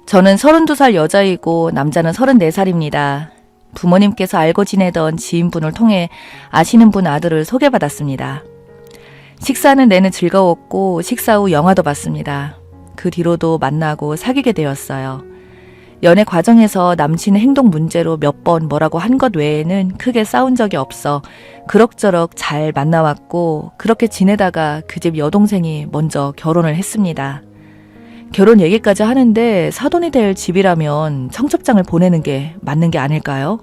저는 32살 여자이고 남자는 34살입니다. 부모님께서 알고 지내던 지인분을 통해 아시는 분 아들을 소개받았습니다. 식사는 내내 즐거웠고 식사 후 영화도 봤습니다. 그 뒤로도 만나고 사귀게 되었어요. 연애 과정에서 남친의 행동 문제로 몇 번 뭐라고 한 것 외에는 크게 싸운 적이 없어 그럭저럭 잘 만나왔고 그렇게 지내다가 그 집 여동생이 먼저 결혼을 했습니다. 결혼 얘기까지 하는데 사돈이 될 집이라면 청첩장을 보내는 게 맞는 게 아닐까요?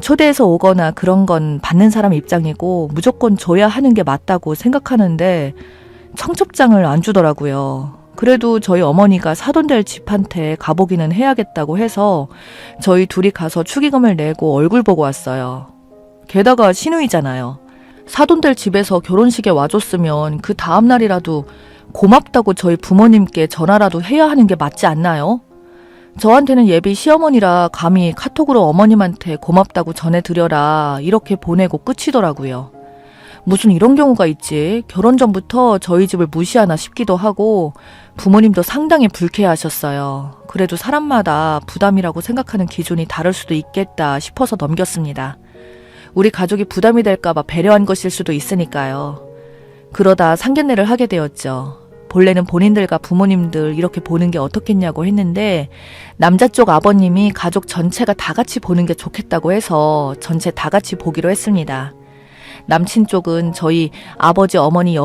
초대해서 오거나 그런 건 받는 사람 입장이고 무조건 줘야 하는 게 맞다고 생각하는데 청첩장을 안 주더라고요. 그래도 저희 어머니가 사돈 될 집한테 가보기는 해야겠다고 해서 저희 둘이 가서 축의금을 내고 얼굴 보고 왔어요. 게다가 시누이잖아요. 사돈 될 집에서 결혼식에 와줬으면 그 다음 날이라도 고맙다고 저희 부모님께 전화라도 해야 하는 게 맞지 않나요? 저한테는 예비 시어머니라 감히 카톡으로 어머님한테 고맙다고 전해드려라 이렇게 보내고 끝이더라고요. 무슨 이런 경우가 있지? 결혼 전부터 저희 집을 무시하나 싶기도 하고 부모님도 상당히 불쾌하셨어요. 그래도 사람마다 부담이라고 생각하는 기준이 다를 수도 있겠다 싶어서 넘겼습니다. 우리 가족이 부담이 될까봐 배려한 것일 수도 있으니까요. 그러다 상견례를 하게 되었죠. 본래는 본인들과 부모님들 이렇게 보는 게 어떻겠냐고 했는데 남자 쪽 아버님이 가족 전체가 다 같이 보는 게 좋겠다고 해서 전체 다 같이 보기로 했습니다. 남친 쪽은 저희 아버지, 어머니,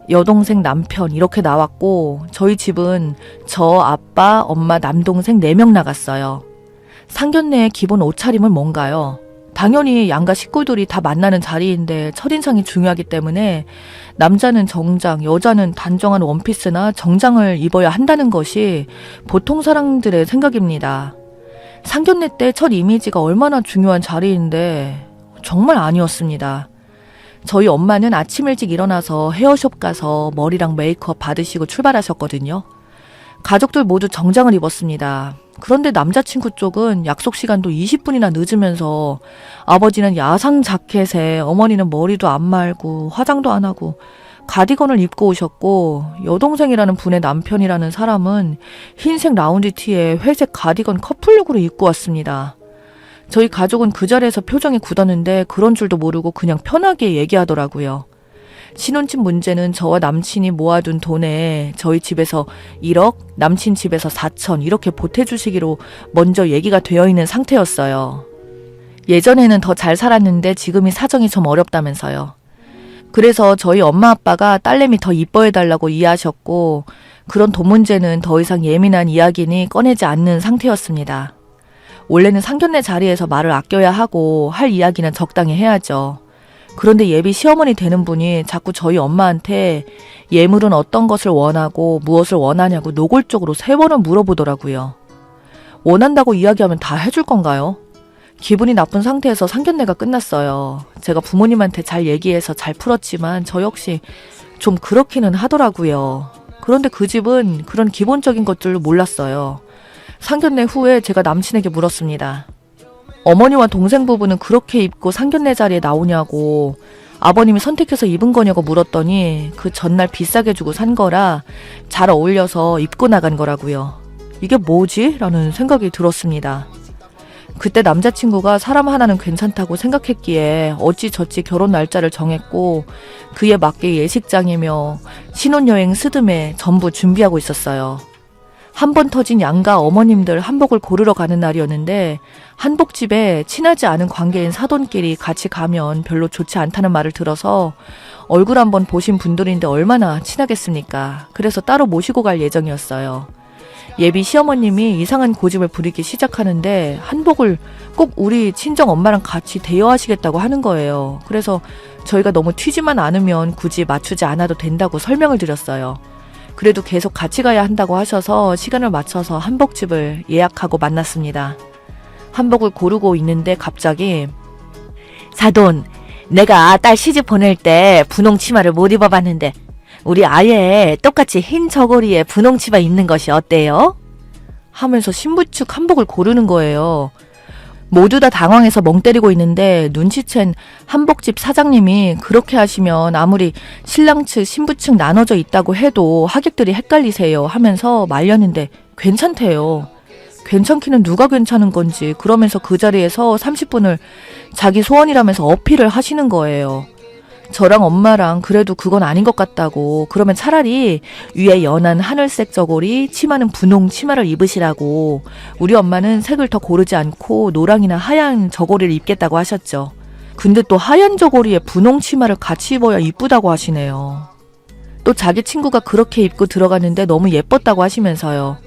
여동생 남편 이렇게 나왔고 저희 집은 저, 아빠, 엄마, 남동생 4명 나갔어요. 상견례의 기본 옷차림은 뭔가요? 당연히 양가 식구들이 다 만나는 자리인데 첫인상이 중요하기 때문에 남자는 정장, 여자는 단정한 원피스나 정장을 입어야 한다는 것이 보통 사람들의 생각입니다. 상견례 때 첫 이미지가 얼마나 중요한 자리인데 정말 아니었습니다. 저희 엄마는 아침 일찍 일어나서 헤어숍 가서 머리랑 메이크업 받으시고 출발하셨거든요. 가족들 모두 정장을 입었습니다. 그런데 남자친구 쪽은 약속 시간도 20분이나 늦으면서 아버지는 야상 자켓에 어머니는 머리도 안 말고 화장도 안 하고 가디건을 입고 오셨고 여동생이라는 분의 남편이라는 사람은 흰색 라운지 티에 회색 가디건 커플룩으로 입고 왔습니다. 저희 가족은 그 자리에서 표정이 굳었는데 그런 줄도 모르고 그냥 편하게 얘기하더라고요. 신혼집 문제는 저와 남친이 모아둔 돈에 저희 집에서 1억, 남친 집에서 4천 이렇게 보태주시기로 먼저 얘기가 되어 있는 상태였어요. 예전에는 더 잘 살았는데 지금이 사정이 좀 어렵다면서요. 그래서 저희 엄마 아빠가 딸내미 더 이뻐해달라고 이해하셨고 그런 돈 문제는 더 이상 예민한 이야기니 꺼내지 않는 상태였습니다. 원래는 상견례 자리에서 말을 아껴야 하고 할 이야기는 적당히 해야죠. 그런데 예비 시어머니 되는 분이 자꾸 저희 엄마한테 예물은 어떤 것을 원하고 무엇을 원하냐고 노골적으로 3번을 물어보더라고요. 원한다고 이야기하면 다 해줄 건가요? 기분이 나쁜 상태에서 상견례가 끝났어요. 제가 부모님한테 잘 얘기해서 잘 풀었지만 저 역시 좀 그렇기는 하더라고요. 그런데 그 집은 그런 기본적인 것들을 몰랐어요. 상견례 후에 제가 남친에게 물었습니다. 어머니와 동생 부부는 그렇게 입고 상견례 자리에 나오냐고 아버님이 선택해서 입은 거냐고 물었더니 그 전날 비싸게 주고 산 거라 잘 어울려서 입고 나간 거라고요. 이게 뭐지? 라는 생각이 들었습니다. 그때 남자친구가 사람 하나는 괜찮다고 생각했기에 어찌저찌 결혼 날짜를 정했고 그에 맞게 예식장이며 신혼여행 스드메 전부 준비하고 있었어요. 한 번 터진 양가 어머님들 한복을 고르러 가는 날이었는데 한복집에 친하지 않은 관계인 사돈끼리 같이 가면 별로 좋지 않다는 말을 들어서 얼굴 한번 보신 분들인데 얼마나 친하겠습니까? 그래서 따로 모시고 갈 예정이었어요. 예비 시어머님이 이상한 고집을 부리기 시작하는데 한복을 꼭 우리 친정 엄마랑 같이 대여하시겠다고 하는 거예요. 그래서 저희가 너무 튀지만 않으면 굳이 맞추지 않아도 된다고 설명을 드렸어요. 그래도 계속 같이 가야 한다고 하셔서 시간을 맞춰서 한복집을 예약하고 만났습니다. 한복을 고르고 있는데 갑자기 사돈, 내가 딸 시집 보낼 때 분홍 치마를 못 입어봤는데 우리 아예 똑같이 흰 저고리에 분홍 치마 입는 것이 어때요? 하면서 신부축 한복을 고르는 거예요. 모두 다 당황해서 멍 때리고 있는데 눈치챈 한복집 사장님이 그렇게 하시면 아무리 신랑 측 신부 측 나눠져 있다고 해도 하객들이 헷갈리세요 하면서 말렸는데 괜찮대요. 괜찮기는 누가 괜찮은 건지 그러면서 그 자리에서 30분을 자기 소원이라면서 어필을 하시는 거예요. 저랑 엄마랑 그래도 그건 아닌 것 같다고, 그러면 차라리 위에 연한 하늘색 저고리, 치마는 분홍 치마를 입으시라고, 우리 엄마는 색을 더 고르지 않고 노랑이나 하얀 저고리를 입겠다고 하셨죠. 근데 또 하얀 저고리에 분홍 치마를 같이 입어야 이쁘다고 하시네요. 또 자기 친구가 그렇게 입고 들어갔는데 너무 예뻤다고 하시면서요.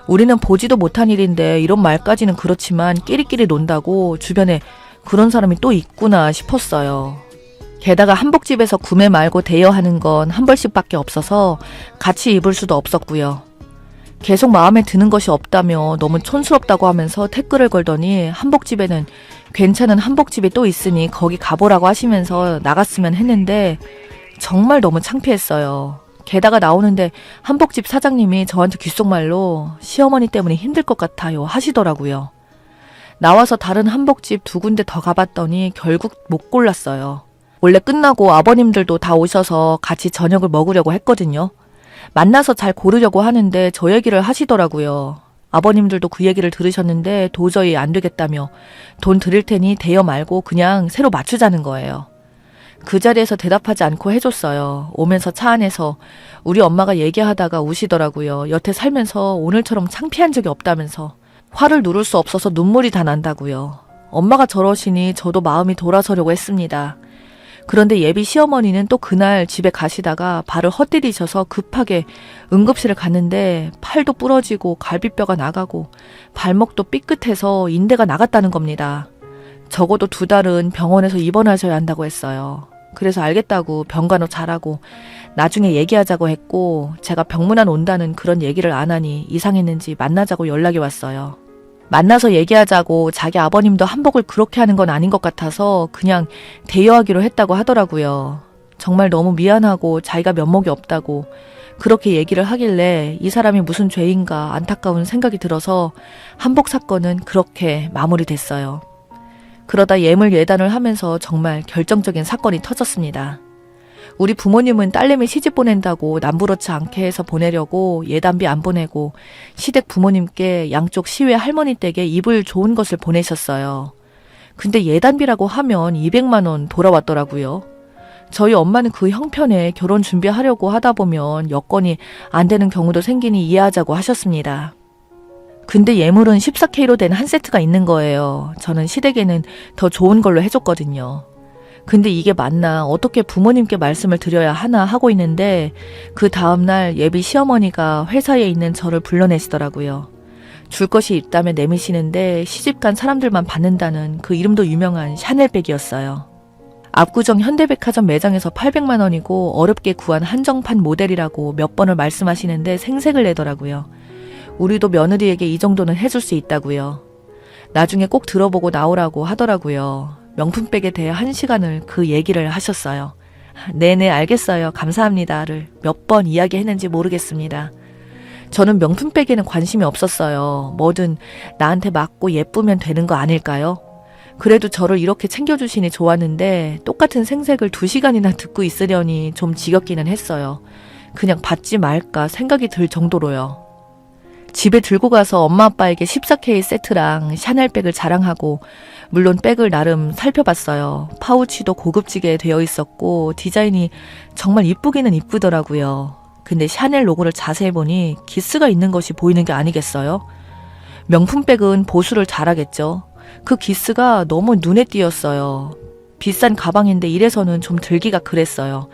우리는 보지도 못한 일인데 이런 말까지는 그렇지만 끼리끼리 논다고 주변에 그런 사람이 또 있구나 싶었어요. 게다가 한복집에서 구매 말고 대여하는 건 한 벌씩밖에 없어서 같이 입을 수도 없었고요. 계속 마음에 드는 것이 없다며 너무 촌스럽다고 하면서 태클을 걸더니 한복집에는 괜찮은 한복집이 또 있으니 거기 가보라고 하시면서 나갔으면 했는데 정말 너무 창피했어요. 게다가 나오는데 한복집 사장님이 저한테 귓속말로 시어머니 때문에 힘들 것 같아요 하시더라고요. 나와서 다른 한복집 2군데 더 가봤더니 결국 못 골랐어요. 원래 끝나고 아버님들도 다 오셔서 같이 저녁을 먹으려고 했거든요. 만나서 잘 고르려고 하는데 저 얘기를 하시더라고요. 아버님들도 그 얘기를 들으셨는데 도저히 안 되겠다며 돈 드릴 테니 대여 말고 그냥 새로 맞추자는 거예요. 그 자리에서 대답하지 않고 해줬어요. 오면서 차 안에서 우리 엄마가 얘기하다가 우시더라고요. 여태 살면서 오늘처럼 창피한 적이 없다면서. 화를 누를 수 없어서 눈물이 다 난다고요. 엄마가 저러시니 저도 마음이 돌아서려고 했습니다. 그런데 예비 시어머니는 또 그날 집에 가시다가 발을 헛디디셔서 급하게 응급실을 갔는데 팔도 부러지고 갈비뼈가 나가고 발목도 삐끗해서 인대가 나갔다는 겁니다. 적어도 2달은 병원에서 입원하셔야 한다고 했어요. 그래서 알겠다고 병간호 잘하고 나중에 얘기하자고 했고, 제가 병문안 온다는 그런 얘기를 안 하니 이상했는지 만나자고 연락이 왔어요. 만나서 얘기하자고 자기 아버님도 한복을 그렇게 하는 건 아닌 것 같아서 그냥 대여하기로 했다고 하더라고요. 정말 너무 미안하고 자기가 면목이 없다고 그렇게 얘기를 하길래 이 사람이 무슨 죄인가 안타까운 생각이 들어서 한복 사건은 그렇게 마무리됐어요. 그러다 예물 예단을 하면서 정말 결정적인 사건이 터졌습니다. 우리 부모님은 딸내미 시집 보낸다고 남부럽지 않게 해서 보내려고 예단비 안 보내고 시댁 부모님께 양쪽 시외 할머니 댁에 입을 좋은 것을 보내셨어요. 근데 예단비라고 하면 200만 원 돌아왔더라고요. 저희 엄마는 그 형편에 결혼 준비하려고 하다 보면 여건이 안 되는 경우도 생기니 이해하자고 하셨습니다. 근데 예물은 14K로 된 한 세트가 있는 거예요. 저는 시댁에는 더 좋은 걸로 해줬거든요. 근데 이게 맞나, 어떻게 부모님께 말씀을 드려야 하나 하고 있는데 그 다음날 예비 시어머니가 회사에 있는 저를 불러내시더라고요. 줄 것이 있다며 내미시는데 시집간 사람들만 받는다는 그 이름도 유명한 샤넬백이었어요. 압구정 현대백화점 매장에서 800만 원이고 어렵게 구한 한정판 모델이라고 몇 번을 말씀하시는데 생색을 내더라고요. 우리도 며느리에게 이 정도는 해줄 수 있다고요. 나중에 꼭 들어보고 나오라고 하더라고요. 명품백에 대해 1시간을 그 얘기를 하셨어요. 네네 알겠어요. 감사합니다를 몇 번 이야기했는지 모르겠습니다. 저는 명품백에는 관심이 없었어요. 뭐든 나한테 맞고 예쁘면 되는 거 아닐까요? 그래도 저를 이렇게 챙겨주시니 좋았는데 똑같은 생색을 2시간이나 듣고 있으려니 좀 지겹기는 했어요. 그냥 받지 말까 생각이 들 정도로요. 집에 들고 가서 엄마 아빠에게 14K 세트랑 샤넬백을 자랑하고 물론 백을 나름 살펴봤어요. 파우치도 고급지게 되어 있었고 디자인이 정말 이쁘기는 이쁘더라고요. 근데 샤넬 로고를 자세히 보니 기스가 있는 것이 보이는 게 아니겠어요? 명품백은 보수를 잘하겠죠. 그 기스가 너무 눈에 띄었어요. 비싼 가방인데 이래서는 좀 들기가 그랬어요.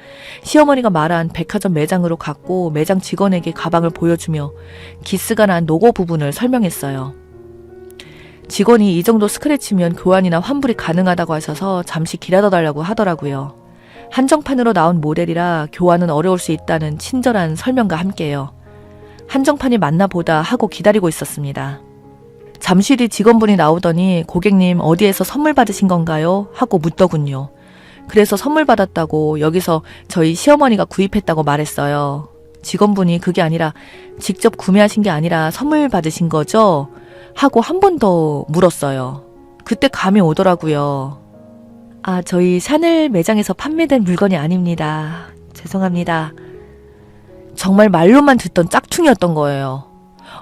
시어머니가 말한 백화점 매장으로 갔고 매장 직원에게 가방을 보여주며 기스가 난 로고 부분을 설명했어요. 직원이 이 정도 스크래치면 교환이나 환불이 가능하다고 하셔서 잠시 기다려달라고 하더라고요. 한정판으로 나온 모델이라 교환은 어려울 수 있다는 친절한 설명과 함께요. 한정판이 맞나 보다 하고 기다리고 있었습니다. 잠시 뒤 직원분이 나오더니 고객님 어디에서 선물 받으신 건가요? 하고 묻더군요. 그래서 선물 받았다고 여기서 저희 시어머니가 구입했다고 말했어요. 직원분이 그게 아니라 직접 구매하신 게 아니라 선물 받으신 거죠? 하고 한 번 더 물었어요. 그때 감이 오더라고요. 아, 저희 샤넬 매장에서 판매된 물건이 아닙니다. 죄송합니다. 정말 말로만 듣던 짝퉁이었던 거예요.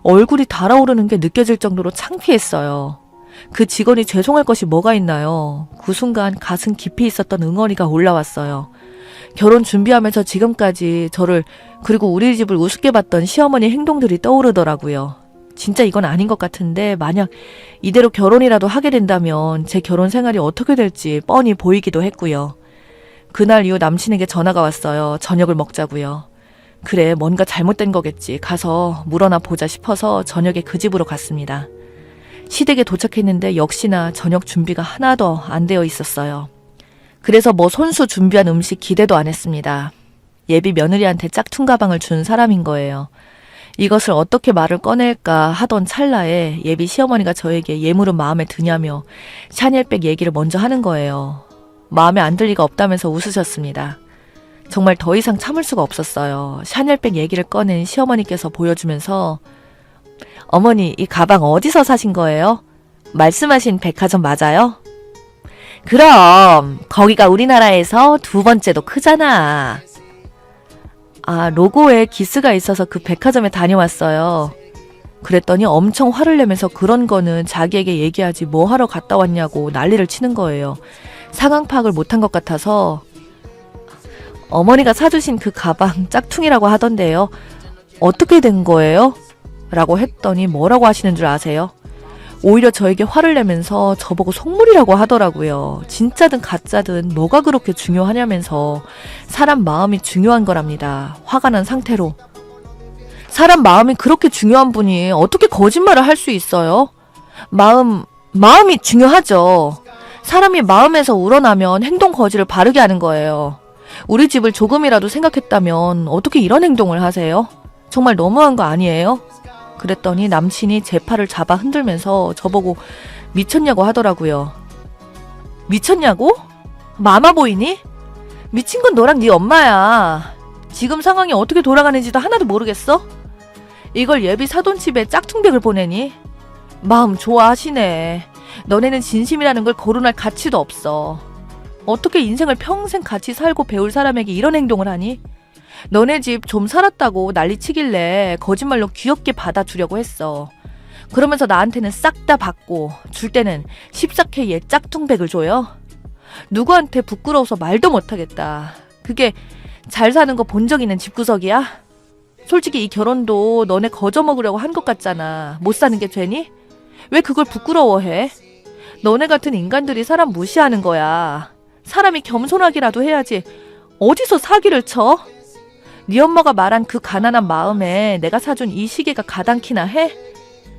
얼굴이 달아오르는 게 느껴질 정도로 창피했어요. 그 직원이 죄송할 것이 뭐가 있나요? 그 순간 가슴 깊이 있었던 응어리가 올라왔어요. 결혼 준비하면서 지금까지 저를 그리고 우리 집을 우습게 봤던 시어머니 행동들이 떠오르더라고요. 진짜 이건 아닌 것 같은데 만약 이대로 결혼이라도 하게 된다면 제 결혼 생활이 어떻게 될지 뻔히 보이기도 했고요. 그날 이후 남친에게 전화가 왔어요. 저녁을 먹자고요. 그래, 뭔가 잘못된 거겠지. 가서 물어나 보자 싶어서 저녁에 그 집으로 갔습니다. 시댁에 도착했는데 역시나 저녁 준비가 하나도 안 되어 있었어요. 그래서 뭐 손수 준비한 음식 기대도 안 했습니다. 예비 며느리한테 짝퉁 가방을 준 사람인 거예요. 이것을 어떻게 말을 꺼낼까 하던 찰나에 예비 시어머니가 저에게 예물은 마음에 드냐며 샤넬백 얘기를 먼저 하는 거예요. 마음에 안 들 리가 없다면서 웃으셨습니다. 정말 더 이상 참을 수가 없었어요. 샤넬백 얘기를 꺼낸 시어머니께서 보여주면서 어머니, 이 가방 어디서 사신 거예요? 말씀하신 백화점 맞아요? 그럼 거기가 우리나라에서 2번째도 크잖아. 아, 로고에 기스가 있어서 그 백화점에 다녀왔어요. 그랬더니 엄청 화를 내면서 그런 거는 자기에게 얘기하지 뭐 하러 갔다 왔냐고 난리를 치는 거예요. 상황 파악을 못한 것 같아서 어머니가 사주신 그 가방 짝퉁이라고 하던데요. 어떻게 된 거예요? 라고 했더니 뭐라고 하시는 줄 아세요? 오히려 저에게 화를 내면서 저보고 속물이라고 하더라고요. 진짜든 가짜든 뭐가 그렇게 중요하냐면서 사람 마음이 중요한 거랍니다. 화가 난 상태로. 사람 마음이 그렇게 중요한 분이 어떻게 거짓말을 할 수 있어요? 마음이 중요하죠. 사람이 마음에서 우러나면 행동 거지를 바르게 하는 거예요. 우리 집을 조금이라도 생각했다면 어떻게 이런 행동을 하세요? 정말 너무한 거 아니에요? 그랬더니 남친이 제 팔을 잡아 흔들면서 저보고 미쳤냐고 하더라고요. 미쳤냐고? 마마 보이니? 미친 건 너랑 네 엄마야. 지금 상황이 어떻게 돌아가는지도 하나도 모르겠어? 이걸 예비 사돈집에 짝퉁백을 보내니? 마음 좋아하시네. 너네는 진심이라는 걸 거론할 가치도 없어. 어떻게 인생을 평생 같이 살고 배울 사람에게 이런 행동을 하니? 너네 집 좀 살았다고 난리치길래 거짓말로 귀엽게 받아주려고 했어. 그러면서 나한테는 싹 다 받고 줄 때는 14K의 짝퉁백을 줘요? 누구한테 부끄러워서 말도 못하겠다. 그게 잘 사는 거 본 적 있는 집구석이야? 솔직히 이 결혼도 너네 거저먹으려고 한 것 같잖아. 못 사는 게 죄니? 왜 그걸 부끄러워해? 너네 같은 인간들이 사람 무시하는 거야. 사람이 겸손하기라도 해야지 어디서 사기를 쳐? 네 엄마가 말한 그 가난한 마음에 내가 사준 이 시계가 가당키나 해?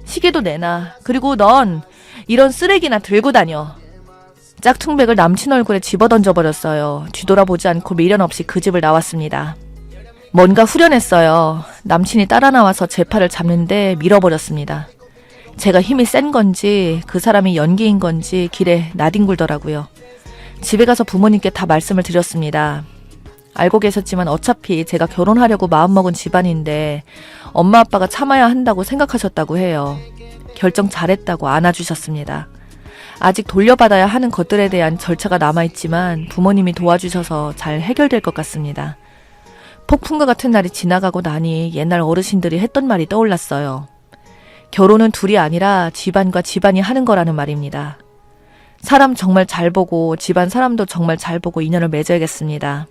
시계도 내놔. 그리고 넌 이런 쓰레기나 들고 다녀. 짝퉁백을 남친 얼굴에 집어던져버렸어요. 뒤돌아보지 않고 미련 없이 그 집을 나왔습니다. 뭔가 후련했어요. 남친이 따라 나와서 제 팔을 잡는데 밀어버렸습니다. 제가 힘이 센 건지 그 사람이 연기인 건지 길에 나뒹굴더라고요. 집에 가서 부모님께 다 말씀을 드렸습니다. 알고 계셨지만 어차피 제가 결혼하려고 마음먹은 집안인데 엄마 아빠가 참아야 한다고 생각하셨다고 해요. 결정 잘했다고 안아주셨습니다. 아직 돌려받아야 하는 것들에 대한 절차가 남아있지만 부모님이 도와주셔서 잘 해결될 것 같습니다. 폭풍과 같은 날이 지나가고 나니 옛날 어르신들이 했던 말이 떠올랐어요. 결혼은 둘이 아니라 집안과 집안이 하는 거라는 말입니다. 사람 정말 잘 보고 집안 사람도 정말 잘 보고 인연을 맺어야겠습니다.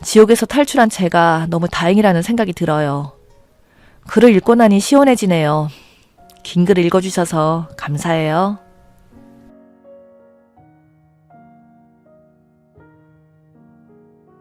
지옥에서 탈출한 제가 너무 다행이라는 생각이 들어요. 글을 읽고 나니 시원해지네요. 긴 글 읽어주셔서 감사해요.